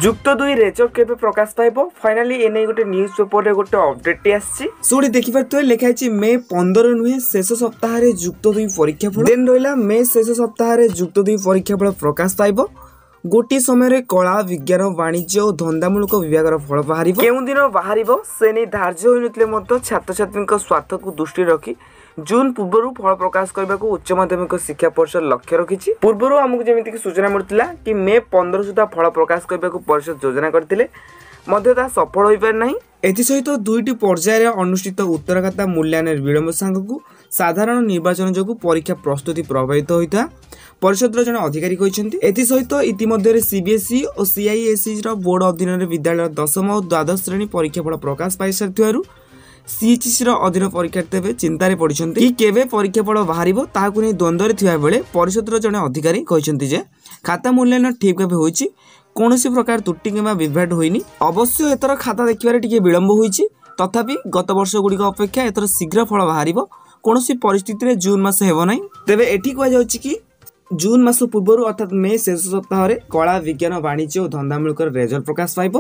जुक्त 2 result केबे प्रकाश पाइबो finally एने गोटे न्यूज पेपर रे गोटे अपडेट आसी सोडी देखि परतो लिखाइछि मे 15 नुहे शेष सप्ताह रे जुक्त 2 परीक्षा फल देन रहिला मे शेष सप्ताह रे जुक्त 2 परीक्षा फल प्रकाश पाइबो गोटी समय रे कला विज्ञान वाणिज्य और धंदामूलक विभाग रो फल बाहरिबो केउ दिन बाहरिबो से नै धार्य होइनतले मत छात्र छात्रीक स्वार्थ को दृष्टि रखी जून पूर्व फल प्रकाश करने को उच्च माध्यमिक शिक्षा परिषद लक्ष्य रखी पूर्व आमको जमीक सूचना मिलता कि मे 15 सुधा फल प्रकाश करने को परिषद योजना करते सफल हो पार ना एसहित दुईटी पर्यायर अनुष्ठित उत्तरखाता मूल्यांकन विलंब सांगू साधारण निर्वाचन जो परीक्षा प्रस्तुति प्रभावित होता परिषद जन अधिकारी एसहित इतिमध्य सीबीएसई और सीआईएसई बोर्ड अधीन विद्यालय 10म और द्वादश श्रेणी परीक्षा फल प्रकाश पाई सारी सीएचसी अधीन परीक्षार्थी एवं चिंतार पड़ते कि केवे परीक्षा फल बाहर ताकू नहीं द्वंद्व थिबा बेले परिषद जन अधिकारी कहते जे खाता मूल्यांकन ठीक भाव होइछि कौन प्रकार त्रुटि किंबा विभ्राट होइनी अवश्य एतर खाता देखिबारे टिके विलंब होइछि तथापि गत वर्ष गुड़िक अपेक्षा एतर शीघ्र फल बाहर कौन परिस्थिति रे जून मास हेबो नहीं तेबे एठी कह जाउछि कि जून मास पूर्व अर्थात मे शेष सप्ताह कला विज्ञान वाणिज्य और धंदामूलक रेजल्ट प्रकाश पाइब।